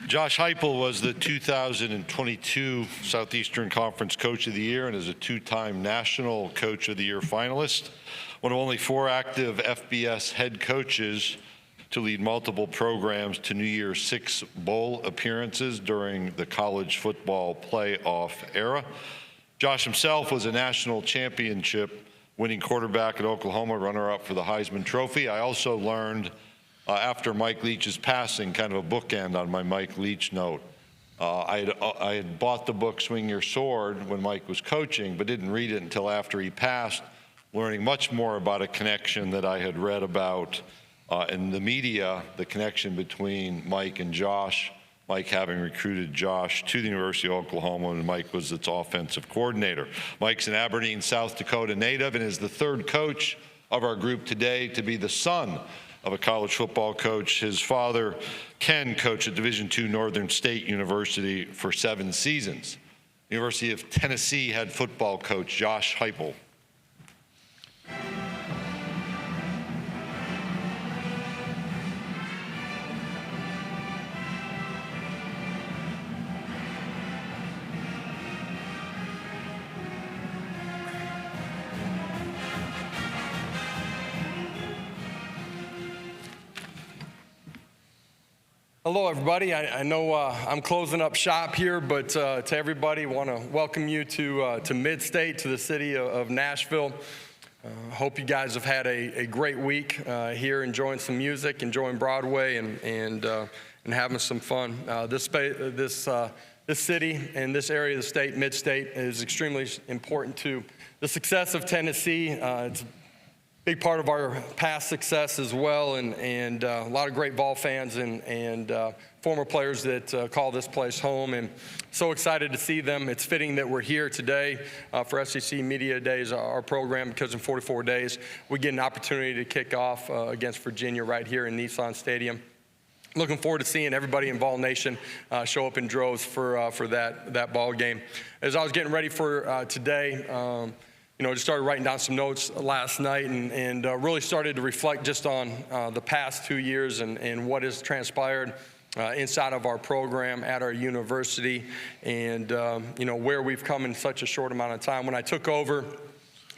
Josh Heupel was the 2022 Southeastern Conference Coach of the Year and is a two-time National Coach of the Year finalist. One of only 4 active FBS head coaches to lead multiple programs to New Year's 6 bowl appearances during the college football playoff era. Josh himself was a national championship winning quarterback at Oklahoma, runner-up for the Heisman Trophy. I also learned after Mike Leach's passing, kind of a bookend on my Mike Leach note. I had bought the book Swing Your Sword when Mike was coaching, but didn't read it until after he passed, learning much more about a connection that I had read about in the media, the connection between Mike and Josh, Mike having recruited Josh to the University of Oklahoma when Mike was its offensive coordinator. Mike's an Aberdeen, South Dakota native and is the 3rd coach of our group today to be the son of a college football coach. His father, Ken, coached at Division II Northern State University for 7 seasons. University of Tennessee head football coach Josh Heupel. Hello, everybody. I know I'm closing up shop here, but to everybody, I want to welcome you to Mid-State, to the city of Nashville. Hope you guys have had a great week here, enjoying some music, enjoying Broadway, and having some fun. This city and this area of the state, Mid-State, is extremely important to the success of Tennessee. It's big part of our past success as well, and a lot of great Vol fans and former players that call this place home, and so excited to see them. It's fitting that we're here today for SEC Media Days, our program, because in 44 days we get an opportunity to kick off against Virginia right here in Nissan Stadium. Looking forward to seeing everybody in Vol Nation show up in droves for that ball game. As I was getting ready for today, just started writing down some notes last night and really started to reflect just on the past 2 years and what has transpired inside of our program at our university and, where we've come in such a short amount of time. When I took over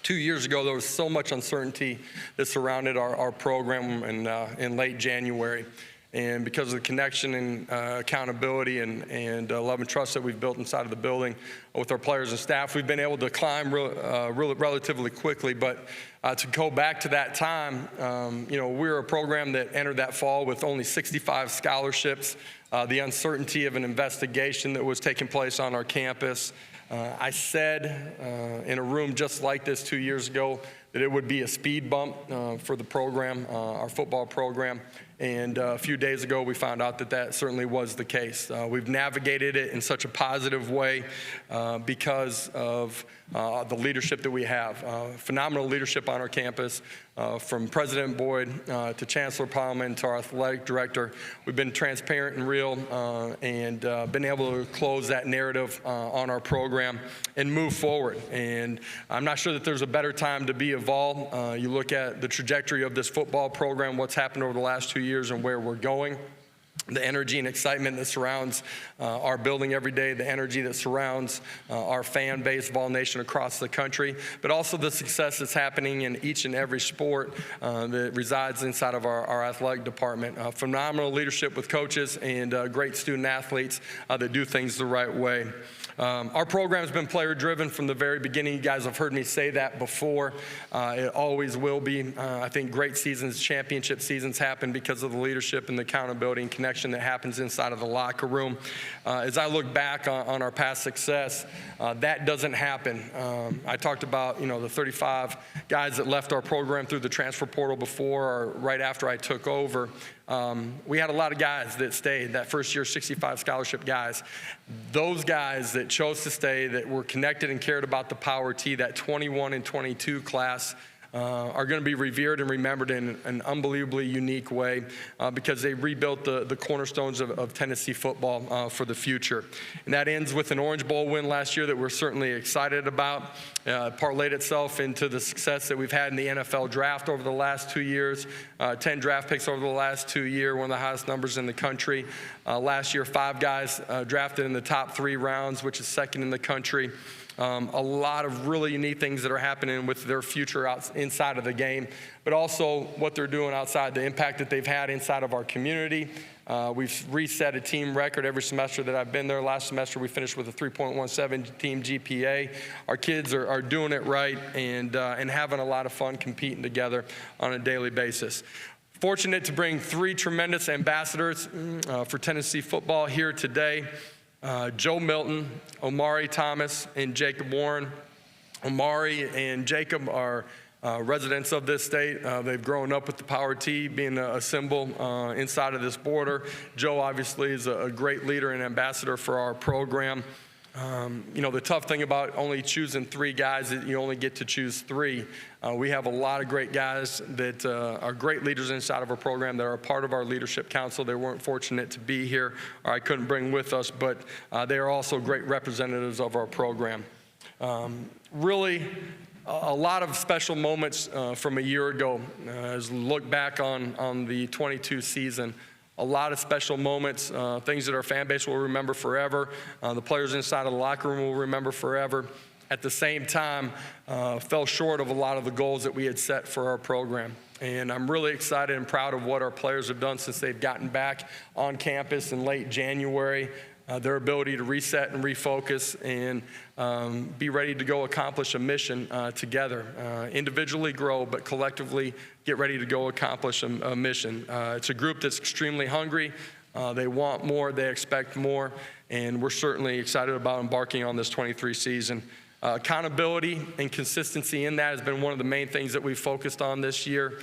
2 years ago, there was so much uncertainty that surrounded our program in late January. And because of the connection and accountability and love and trust that we've built inside of the building with our players and staff, we've been able to climb relatively quickly. But to go back to that time, we're a program that entered that fall with only 65 scholarships, the uncertainty of an investigation that was taking place on our campus. I said in a room just like this 2 years ago that it would be a speed bump for the program, our football program. And a few days ago, we found out that certainly was the case. We've navigated it in such a positive way because of the leadership that we have. Phenomenal leadership on our campus, from President Boyd to Chancellor Plowman to our athletic director. We've been transparent and real and been able to close that narrative on our program and move forward. And I'm not sure that there's a better time to be a Vol. You look at the trajectory of this football program, what's happened over the last 2 years and where we're going. The energy and excitement that surrounds our building every day, the energy that surrounds our fan base, Vol Nation across the country, but also the success that's happening in each and every sport that resides inside of our athletic department. Phenomenal leadership with coaches and great student athletes that do things the right way. Our program has been player-driven from the very beginning. You guys have heard me say that before. It always will be. I think great seasons, championship seasons happen because of the leadership and the accountability and connection that happens inside of the locker room. As I look back on our past success, that doesn't happen. I talked about, the 35 guys that left our program through the transfer portal before or right after I took over. We had a lot of guys that stayed, that first year 65 scholarship guys. Those guys that chose to stay, that were connected and cared about the Power T, that 21 and 22 class, are going to be revered and remembered in an unbelievably unique way because they rebuilt the cornerstones of Tennessee football for the future. And that ends with an Orange Bowl win last year that we're certainly excited about. Parlayed itself into the success that we've had in the NFL draft over the last 2 years. 10 draft picks over the last 2 years, one of the highest numbers in the country. Last year, 5 guys drafted in the top 3 rounds, which is second in the country. A lot of really unique things that are happening with their future inside of the game, but also what they're doing outside, the impact that they've had inside of our community. We've reset a team record every semester that I've been there. Last semester, we finished with a 3.17 team GPA. Our kids are doing it right and having a lot of fun competing together on a daily basis. Fortunate to bring 3 tremendous ambassadors for Tennessee football here today. Joe Milton, Omari Thomas, and Jacob Warren. Omari and Jacob are residents of this state. They've grown up with the Power T being a symbol inside of this border. Joe obviously is a great leader and ambassador for our program. The tough thing about only choosing 3 guys is you only get to choose 3. We have a lot of great guys that are great leaders inside of our program that are a part of our leadership council. They weren't fortunate to be here or I couldn't bring with us, but they are also great representatives of our program. Really, a lot of special moments from a year ago as we look back on the 22 season. A lot of special moments, things that our fan base will remember forever. The players inside of the locker room will remember forever. At the same time, fell short of a lot of the goals that we had set for our program. And I'm really excited and proud of what our players have done since they've gotten back on campus in late January. Their ability to reset and refocus and be ready to go accomplish a mission together. Individually grow, but collectively get ready to go accomplish a mission. It's a group that's extremely hungry. They want more, they expect more, and we're certainly excited about embarking on this 23 season. Accountability and consistency in that has been one of the main things that we've focused on this year.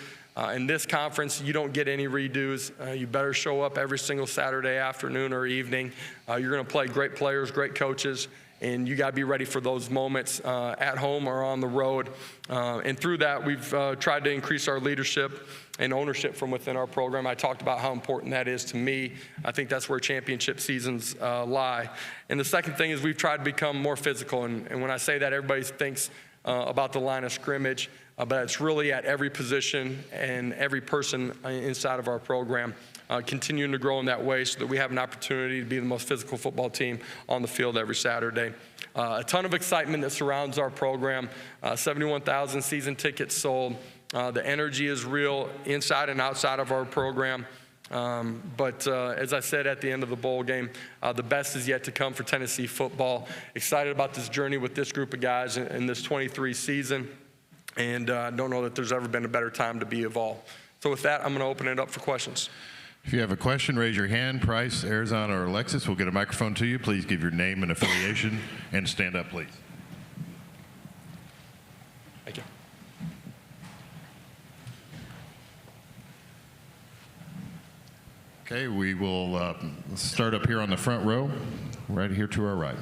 In this conference, you don't get any redos. You better show up every single Saturday afternoon or evening. You're going to play great players, great coaches, and you got to be ready for those moments at home or on the road. And through that, we've tried to increase our leadership and ownership from within our program. I talked about how important that is to me. I think that's where championship seasons lie. And the second thing is we've tried to become more physical. And when I say that, everybody thinks about the line of scrimmage. But it's really at every position and every person inside of our program, continuing to grow in that way so that we have an opportunity to be the most physical football team on the field every Saturday. A ton of excitement that surrounds our program, 71,000 season tickets sold. The energy is real inside and outside of our program. But as I said at the end of the bowl game, the best is yet to come for Tennessee football. Excited about this journey with this group of guys in this 23 season. And I don't know that there's ever been a better time to be a Vol. So with that, I'm going to open it up for questions. If you have a question, raise your hand. Price, Arizona, or Alexis will get a microphone to you. Please give your name and affiliation and stand up, please. Thank you. Okay, we will start up here on the front row, right here to our right.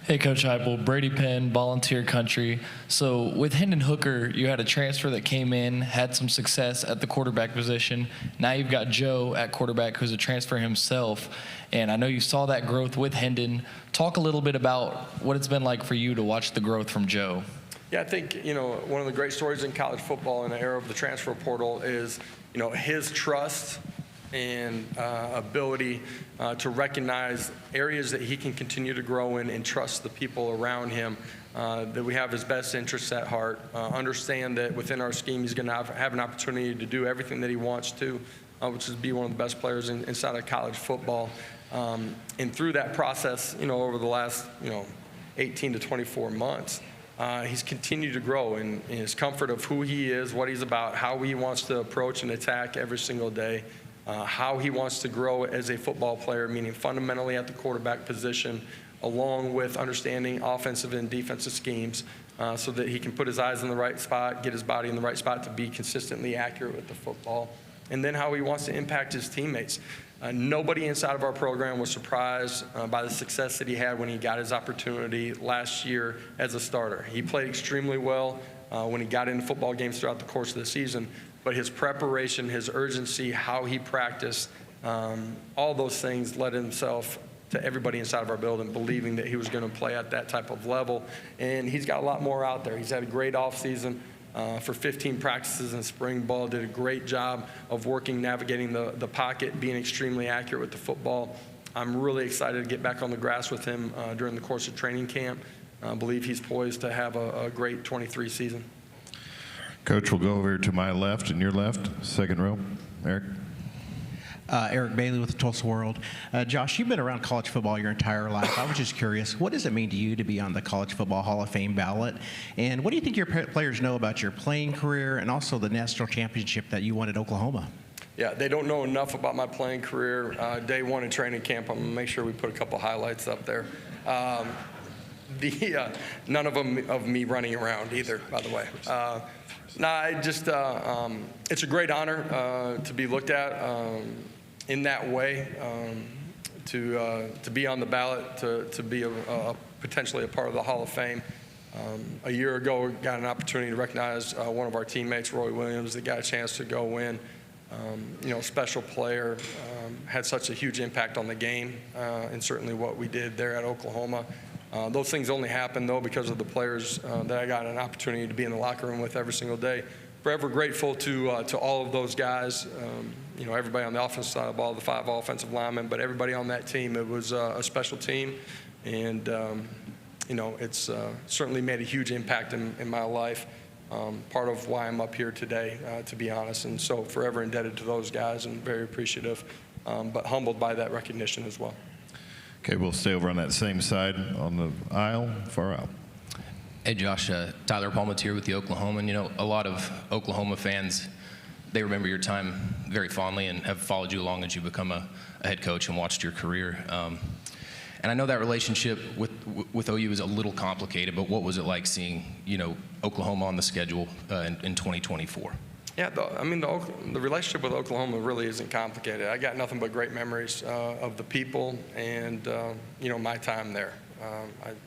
Hey, Coach Heupel, Brady Penn, Volunteer Country. So with Hendon Hooker, you had a transfer that came in, had some success at the quarterback position. Now you've got Joe at quarterback, who's a transfer himself. And I know you saw that growth with Hendon. Talk a little bit about what it's been like for you to watch the growth from Joe. Yeah, I think, one of the great stories in college football in the era of the transfer portal is, his trust and ability to recognize areas that he can continue to grow in and trust the people around him, that we have his best interests at heart, understand that within our scheme he's going to have an opportunity to do everything that he wants to, which is be one of the best players inside of college football. And through that process, over the last, 18 to 24 months, he's continued to grow in his comfort of who he is, what he's about, how he wants to approach and attack every single day. How he wants to grow as a football player, meaning fundamentally at the quarterback position, along with understanding offensive and defensive schemes so that he can put his eyes in the right spot, get his body in the right spot to be consistently accurate with the football. And then how he wants to impact his teammates. Nobody inside of our program was surprised by the success that he had when he got his opportunity last year as a starter. He played extremely well when he got into football games throughout the course of the season, but his preparation, his urgency, how he practiced, all those things led himself to everybody inside of our building believing that he was going to play at that type of level. And he's got a lot more out there. He's had a great offseason. For 15 practices in spring ball, did a great job of navigating the pocket, being extremely accurate with the football. I'm really excited to get back on the grass with him during the course of training camp. I believe he's poised to have a great 23 season. Coach, we'll go over to my left and your left, second row. Eric. Eric Bailey with the Tulsa World. Josh, you've been around college football your entire life. I was just curious, what does it mean to you to be on the College Football Hall of Fame ballot? And what do you think your players know about your playing career and also the national championship that you won at Oklahoma? Yeah, they don't know enough about my playing career. Day one in training camp, I'm going to make sure we put a couple highlights up there. None of them of me running around either, by the way. It's a great honor to be looked at in that way, to be on the ballot, to be potentially a part of the Hall of Fame. A year ago, we got an opportunity to recognize one of our teammates, Roy Williams, that got a chance to go win. Special player, had such a huge impact on the game, and certainly what we did there at Oklahoma. Those things only happen, though, because of the players that I got an opportunity to be in the locker room with every single day. Forever grateful to all of those guys, everybody on the offensive side of the ball, the 5 offensive linemen, but everybody on that team. It was a special team, and, it's certainly made a huge impact in my life. Part of why I'm up here today, to be honest, and so forever indebted to those guys and very appreciative, but humbled by that recognition as well. Okay, we'll stay over on that same side on the aisle, far out. Hey, Josh, Tyler Palmatier with the Oklahoman. A lot of Oklahoma fans, they remember your time very fondly and have followed you along as you become a head coach and watched your career. And I know that relationship with OU is a little complicated, but what was it like seeing, Oklahoma on the schedule in 2024? Yeah, the relationship with Oklahoma really isn't complicated. I got nothing but great memories of the people and, my time there.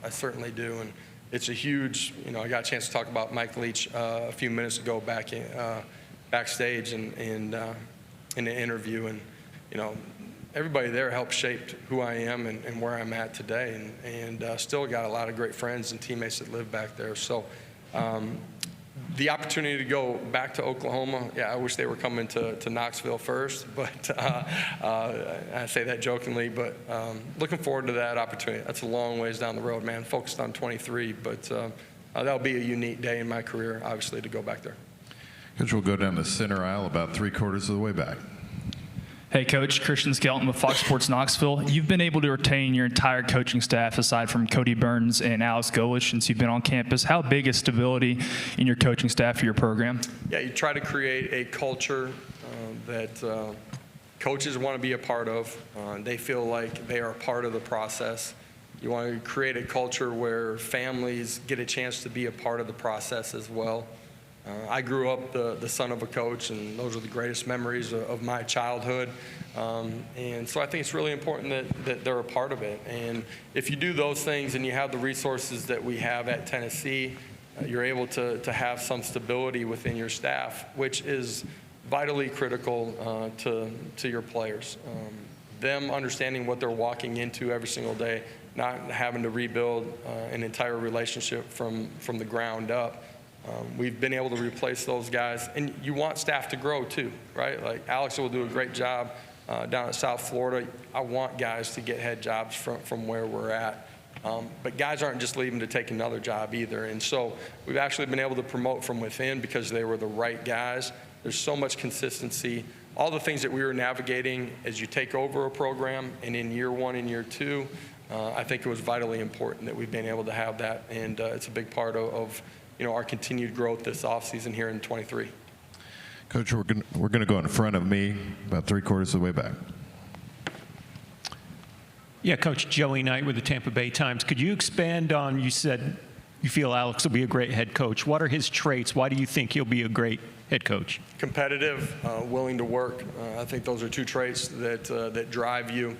I certainly do. And it's a huge, I got a chance to talk about Mike Leach a few minutes ago backstage and in an interview. And, everybody there helped shape who I am and where I'm at today. And still got a lot of great friends and teammates that live back there. So, the opportunity to go back to Oklahoma, I wish they were coming to Knoxville first, but I say that jokingly, but looking forward to that opportunity. That's a long ways down the road, man. Focused on 23, but that'll be a unique day in my career, obviously, to go back there. Coach, we'll go down the center aisle about 3/4 of the way back. Hey, Coach. Christian Skelton with Fox Sports Knoxville. You've been able to retain your entire coaching staff aside from Cody Burns and Alex Golish since you've been on campus. How big is stability in your coaching staff for your program? Yeah, you try to create a culture that coaches want to be a part of. They feel like they are a part of the process. You want to create a culture where families get a chance to be a part of the process as well. I grew up the son of a coach, and those are the greatest memories of my childhood. And so I think it's really important that they're a part of it. And if you do those things and you have the resources that we have at Tennessee, you're able to have some stability within your staff, which is vitally critical to your players. Them understanding what they're walking into every single day, not having to rebuild an entire relationship from the ground up. We've been able to replace those guys, and you want staff to grow too, right? Like Alex will do a great job down at South Florida. I want guys to get head jobs from where we're at, but guys aren't just leaving to take another job either. And so we've actually been able to promote from within because they were the right guys. There's so much consistency. All the things that we were navigating as you take over a program, and in year 1 and year 2, I think it was vitally important that we've been able to have that, and it's a big part of our continued growth this offseason here in 23. Coach, we're going to go in front of me about 3/4 of the way back. Yeah, Coach, Joey Knight with the Tampa Bay Times. Could you expand on, you said you feel Alex will be a great head coach? What are his traits? Why do you think he'll be a great head coach? Competitive, willing to work. I think those are two traits that drive you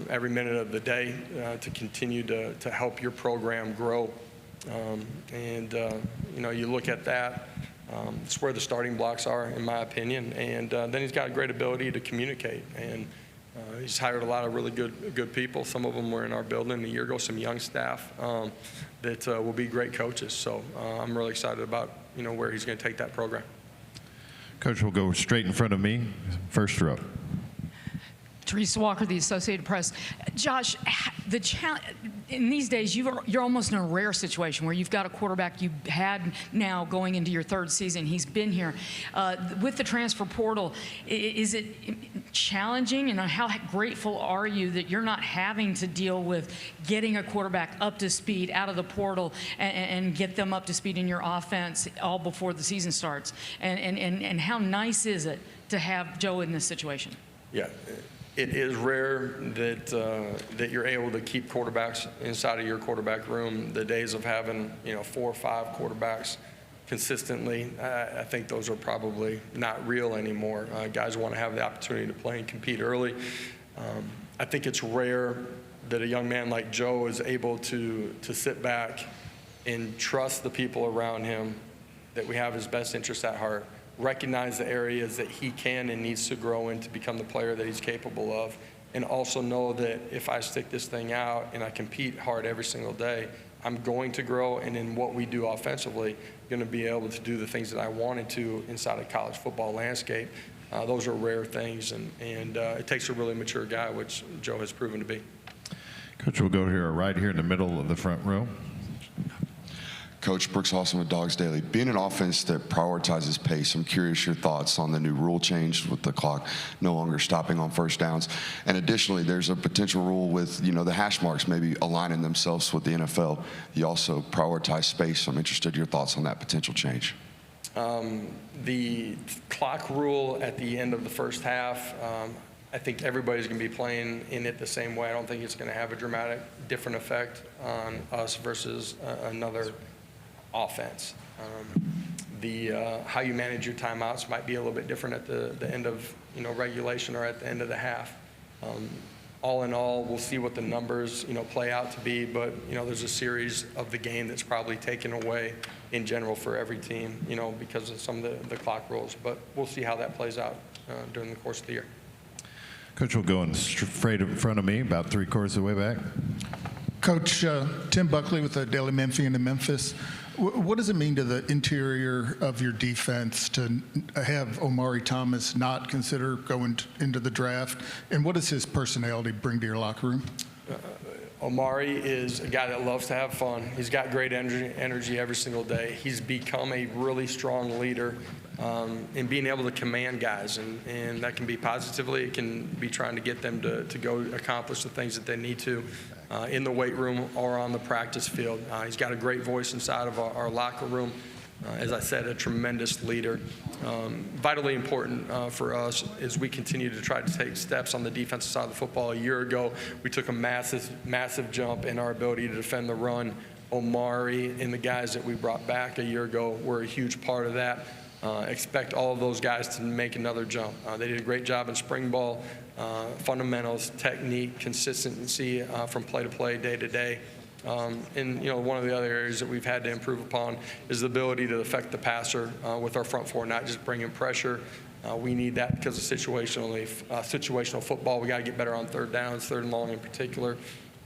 every minute of the day to continue to help your program grow. You look at that. It's where the starting blocks are, in my opinion. And then he's got a great ability to communicate. And he's hired a lot of really good people. Some of them were in our building a year ago, some young staff that will be great coaches. So I'm really excited about where he's going to take that program. Coach will go straight in front of me, first row. Teresa Walker, the Associated Press. Josh, the in these days, you're almost in a rare situation where you've got a quarterback you had now going into your third season. He's been here. With the transfer portal, is it challenging? And how grateful are you that you're not having to deal with getting a quarterback up to speed out of the portal and get them up to speed in your offense all before the season starts? And how nice is it to have Joe in this situation? Yeah. It is rare that you're able to keep quarterbacks inside of your quarterback room. The days of having 4 or 5 quarterbacks consistently, I think those are probably not real anymore. Guys want to have the opportunity to play and compete early. I think it's rare that a young man like Joe is able to sit back and trust the people around him that we have his best interests at heart. Recognize the areas that he can and needs to grow in to become the player that he's capable of, and also know that if I stick this thing out and I compete hard every single day, I'm going to grow, and in what we do offensively, going to be able to do the things that I wanted to inside a college football landscape. Those are rare things, and it takes a really mature guy, which Joe has proven to be. Coach, we'll go here right here in the middle of the front row. Coach, Brooks Austin with Dogs Daily. Being an offense that prioritizes pace, I'm curious your thoughts on the new rule change with the clock no longer stopping on first downs. And additionally, there's a potential rule with, the hash marks maybe aligning themselves with the NFL. You also prioritize space. I'm interested in your thoughts on that potential change. The clock rule at the end of the first half, I think everybody's going to be playing in it the same way. I don't think it's going to have a dramatic different effect on us versus another offense. How you manage your timeouts might be a little bit different at the end of regulation or at the end of the half. All in all, we'll see what the numbers play out to be, but there's a series of the game that's probably taken away in general for every team because of some of the clock rules. But we'll see how that plays out during the course of the year. Coach will go in straight in front of me, about 3/4 of the way back. Coach, Tim Buckley with the Daily Memphian in Memphis. What does it mean to the interior of your defense to have Omari Thomas not consider going into the draft? And what does his personality bring to your locker room? Omari is a guy that loves to have fun. He's got great energy every single day. He's become a really strong leader in being able to command guys, and that can be positively. It can be trying to get them to go accomplish the things that they need to in the weight room or on the practice field. He's got a great voice inside of our locker room. As I said, a tremendous leader. Vitally important for us as we continue to try to take steps on the defensive side of the football. A year ago, we took a massive jump in our ability to defend the run. Omari and the guys that we brought back a year ago were a huge part of that. Expect all of those guys to make another jump. They did a great job in spring ball, fundamentals, technique, consistency from play to play, day to day. And one of the other areas that we've had to improve upon is the ability to affect the passer with our front four, not just bringing pressure. We need that because of situational football. We got to get better on third downs, third and long in particular.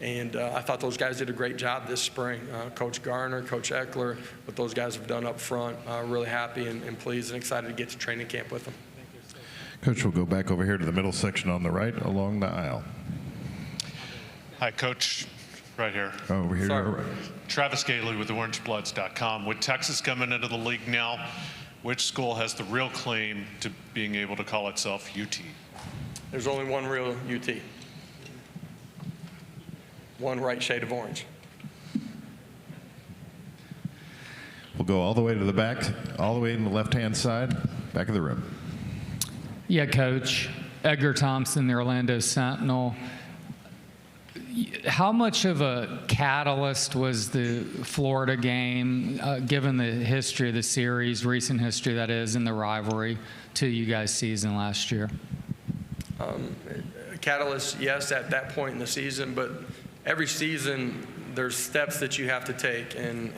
And I thought those guys did a great job this spring. Coach Garner, Coach Eckler, what those guys have done up front. Really happy and pleased and excited to get to training camp with them. Coach, we'll go back over here to the middle section on the right along the aisle. Hi, Coach. Right here. Over here. Sorry. Travis Galey with OrangeBloods.com. With Texas coming into the league now, which school has the real claim to being able to call itself UT? There's only one real UT. One right shade of orange. We'll go all the way to the back, all the way in the left-hand side, back of the room. Yeah, Coach. Edgar Thompson, the Orlando Sentinel. how much of a catalyst was the Florida game, given the history of the series, recent history that is, in the rivalry, to you guys' season last year? Catalyst, yes, at that point in the season, but every season there's steps that you have to take, and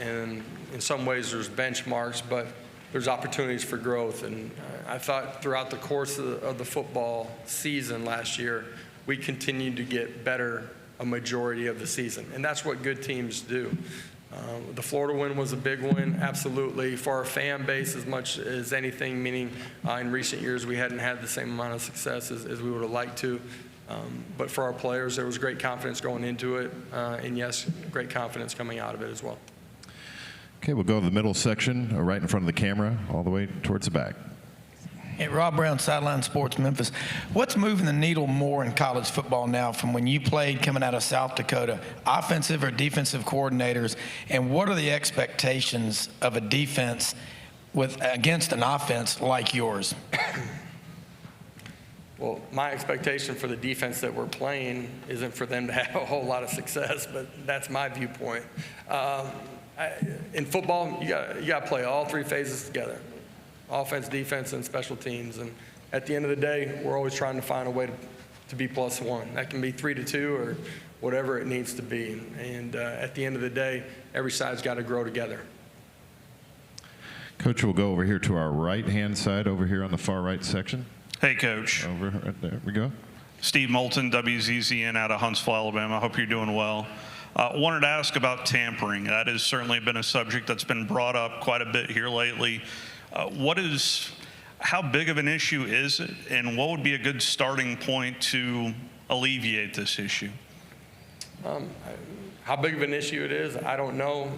in some ways there's benchmarks, but there's opportunities for growth. And I thought throughout the course of the football season last year, we continued to get better a majority of the season, and that's what good teams do. The Florida win was a big win, absolutely, for our fan base as much as anything, meaning in recent years we hadn't had the same amount of success as we would have liked to. But for our players, there was great confidence going into it, and yes, great confidence coming out of it as well. Okay, we'll go to the middle section, right in front of the camera, all the way towards the back. Hey, Rob Brown, Sideline Sports, Memphis. What's moving the needle more in college football now from when you played coming out of South Dakota, offensive or defensive coordinators, and what are the expectations of a defense against an offense like yours? Well, my expectation for the defense that we're playing isn't for them to have a whole lot of success, but that's my viewpoint. In football, you got to play all three phases together: offense, defense, and special teams. And at the end of the day, we're always trying to find a way to be +1. That can be 3-2 or whatever it needs to be. And at the end of the day, every side's got to grow together. Coach, we'll go over here to our right-hand side, over here on the far right section. Hey, Coach. Over right there we go. Steve Moulton, WZZN out of Huntsville, Alabama. I hope you're doing well. Wanted to ask about tampering. That has certainly been a subject that's been brought up quite a bit here lately. How big of an issue is it, and what would be a good starting point to alleviate this issue? How big of an issue it is, I don't know.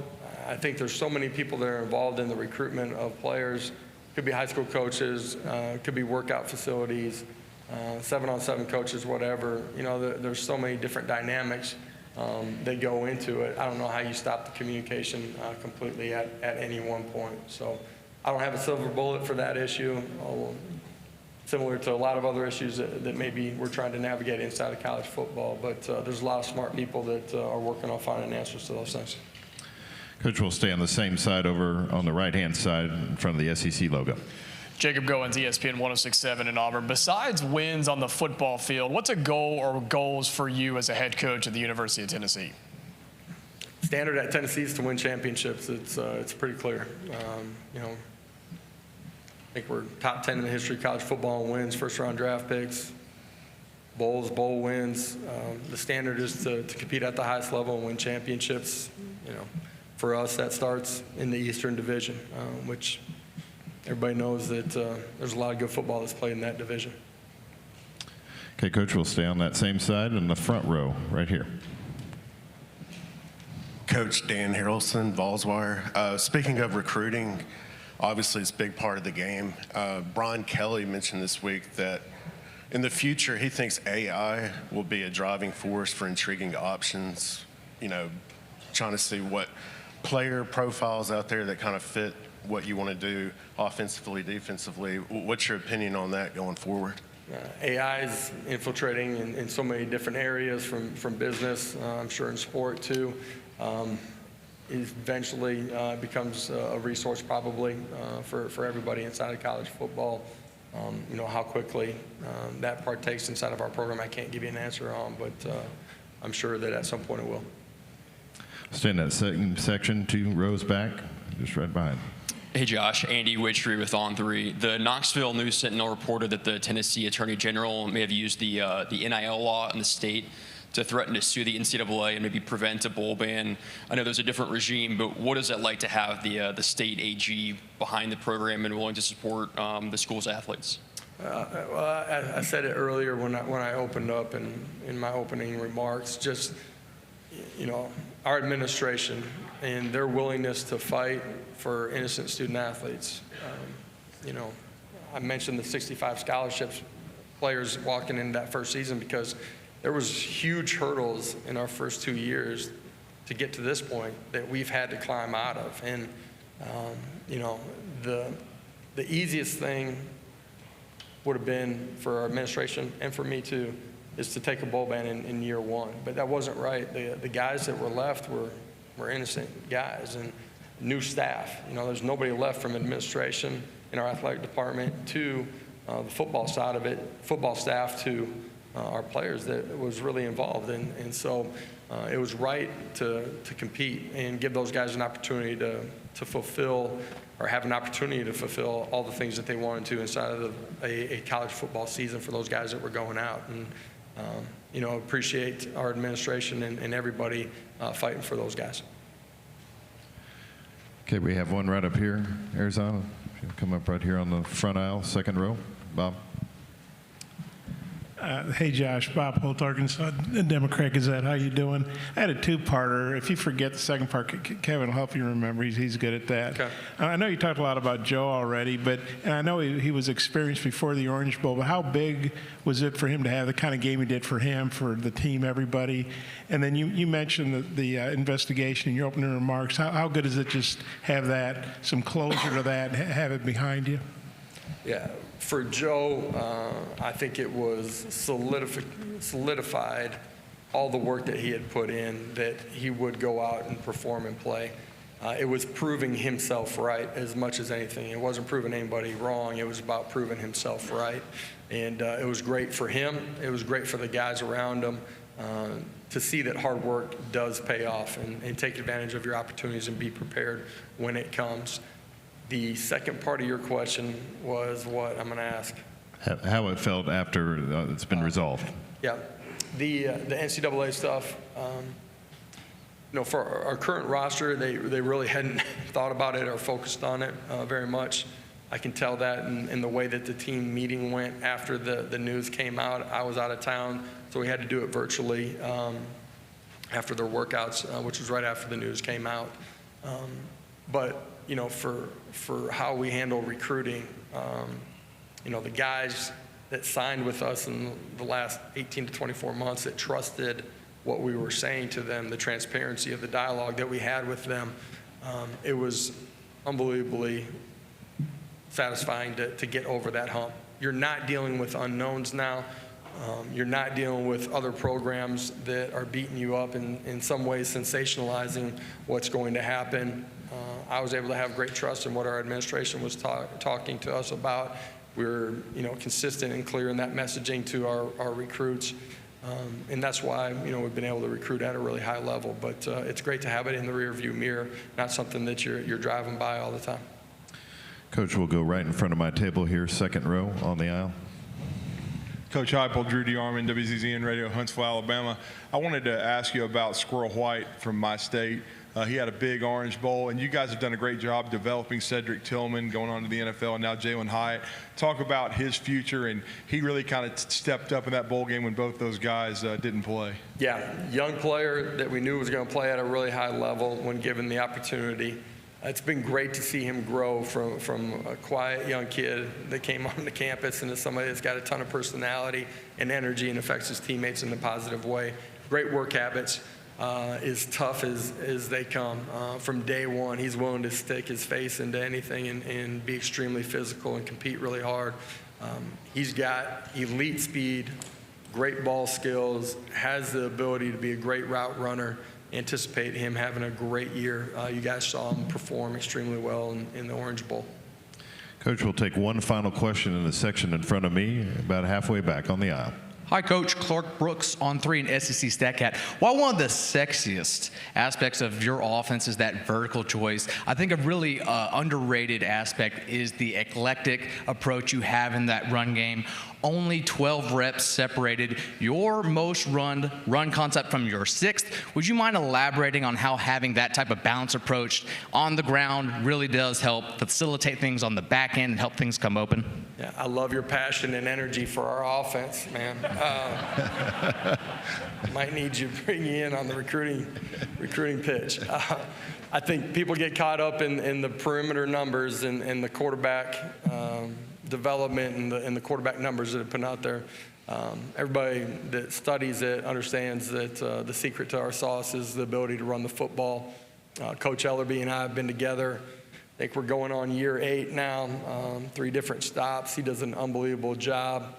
I think there's so many people that are involved in the recruitment of players. Could be high school coaches, could be workout facilities, 7-on-7 coaches, whatever. You know, there's so many different dynamics that go into it. I don't know how you stop the communication completely at any one point. So I don't have a silver bullet for that issue, similar to a lot of other issues that maybe we're trying to navigate inside of college football. But there's a lot of smart people that are working on finding answers to those things. Coach, we'll stay on the same side over on the right-hand side in front of the SEC logo. Jacob Goins, ESPN 106.7 in Auburn. Besides wins on the football field, what's a goal or goals for you as a head coach at the University of Tennessee? Standard at Tennessee is to win championships. It's pretty clear. You know, I think we're top 10 in the history of college football in wins, first-round draft picks, bowls, bowl wins. The standard is to compete at the highest level and win championships. You know, for us, that starts in the Eastern Division, which everybody knows that there's a lot of good football that's played in that division. Okay, Coach, we'll stay on that same side in the front row right here. Coach Dan Harrelson, Vols Wire. Speaking of recruiting, obviously it's a big part of the game. Brian Kelly mentioned this week that in the future he thinks AI will be a driving force for intriguing options, you know, trying to see what player profiles out there that kind of fit what you want to do offensively, defensively. What's your opinion on that going forward? AI is infiltrating in so many different areas, from business, I'm sure in sport too. Eventually becomes a resource probably for everybody inside of college football. You know, how quickly that partakes inside of our program, I can't give you an answer on, but I'm sure that at some point it will. Stay in that same section, 2 rows back, just right behind. Hey Josh, Andy Witchery with On3. The Knoxville News Sentinel reported that the Tennessee Attorney General may have used the NIL law in the state to threaten to sue the NCAA and maybe prevent a bowl ban. I know there's a different regime, but what is it like to have the state AG behind the program and willing to support the school's athletes? Well, I said it earlier when I opened up in my opening remarks. Just, you know, our administration and their willingness to fight for innocent student athletes. You know, I mentioned the 65 scholarships players walking into that first season because there was huge hurdles in our first 2 years to get to this point that we've had to climb out of. And, you know, the easiest thing would have been for our administration and for me too is to take a bowl ban in year one. But that wasn't right. The guys that were left were innocent guys and new staff. You know, there's nobody left from administration in our athletic department to the football side of it, football staff to our players that was really involved. And so it was right to compete and give those guys an opportunity to fulfill or have an opportunity to fulfill all the things that they wanted to inside of a college football season for those guys that were going out. And, you know, appreciate our administration and everybody fighting for those guys. Okay, we have one right up here, Arizona. If you'll come up right here on the front aisle, second row. Bob. Hey, Josh. Bob Holt, Arkansas Democrat Gazette. How you doing? I had a two-parter. If you forget the second part, Kevin will help you remember. He's good at that. Okay. I know you talked a lot about Joe already, and I know he was experienced before the Orange Bowl, but how big was it for him to have the kind of game he did for him, for the team, everybody? And then you mentioned the investigation in your opening remarks. How good is it just have that, some closure to that, have it behind you? Yeah, for Joe, I think it was solidified all the work that he had put in, that he would go out and perform and play. It was proving himself right as much as anything. It wasn't proving anybody wrong. It was about proving himself right. And it was great for him. It was great for the guys around him to see that hard work does pay off and take advantage of your opportunities and be prepared when it comes. The second part of your question was what I'm going to ask. How it felt after it's been resolved. Yeah, the NCAA stuff. You know, for our current roster, they really hadn't thought about it or focused on it very much. I can tell that in the way that the team meeting went after the news came out. I was out of town, so we had to do it virtually after their workouts, which was right after the news came out. But you know, for how we handle recruiting, you know, the guys that signed with us in the last 18 to 24 months that trusted what we were saying to them, the transparency of the dialogue that we had with them, it was unbelievably satisfying to get over that hump. You're not dealing with unknowns now. You're not dealing with other programs that are beating you up and in some ways sensationalizing what's going to happen. I was able to have great trust in what our administration was talking to us about. We were, you know, consistent and clear in that messaging to our recruits. And that's why, you know, we've been able to recruit at a really high level. But it's great to have it in the rearview mirror, not something that you're driving by all the time. Coach, we'll go right in front of my table here, second row on the aisle. Coach Heupel, Drew DeArmond, WZZN Radio, Huntsville, Alabama. I wanted to ask you about Squirrel White from my state. He had a big Orange Bowl, and you guys have done a great job developing Cedric Tillman, going on to the NFL, and now Jalen Hyatt. Talk about his future, and he really kind of stepped up in that bowl game when both those guys didn't play. Yeah, young player that we knew was going to play at a really high level when given the opportunity. It's been great to see him grow from a quiet young kid that came onto campus into somebody that's got a ton of personality and energy and affects his teammates in a positive way. Great work habits. As tough as they come. From day one, he's willing to stick his face into anything and be extremely physical and compete really hard. He's got elite speed, great ball skills, has the ability to be a great route runner. Anticipate him having a great year. You guys saw him perform extremely well in the Orange Bowl. Coach, we'll take one final question in the section in front of me, about halfway back on the aisle. Hi, Coach. Clark Brooks on 3 and SEC StatCat. While one of the sexiest aspects of your offense is that vertical choice, I think a really underrated aspect is the eclectic approach you have in that run game. Only 12 reps separated your most run concept from your 6th. Would you mind elaborating on how having that type of balanced approach on the ground really does help facilitate things on the back end and help things come open? Yeah, I love your passion and energy for our offense, man. Might need you to bring you in on the recruiting pitch. I think people get caught up in the perimeter numbers and the quarterback development and the quarterback numbers that are put out there. Everybody that studies it understands that the secret to our sauce is the ability to run the football. Coach Ellerby and I have been together. I think we're going on year 8 now, 3 different stops. He does an unbelievable job.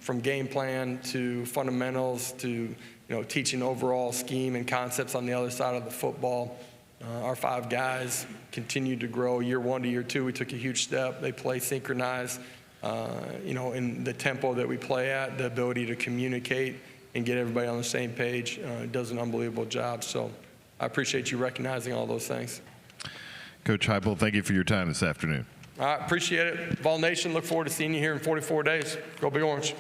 from game plan to fundamentals to teaching overall scheme and concepts on the other side of the football. Our 5 guys continued to grow. Year 1 to year 2, we took a huge step. They play synchronized, in the tempo that we play at, the ability to communicate and get everybody on the same page. Does an unbelievable job. So I appreciate you recognizing all those things. Coach Heupel, thank you for your time this afternoon. All right, appreciate it. Vol Nation, look forward to seeing you here in 44 days. Go Big Orange.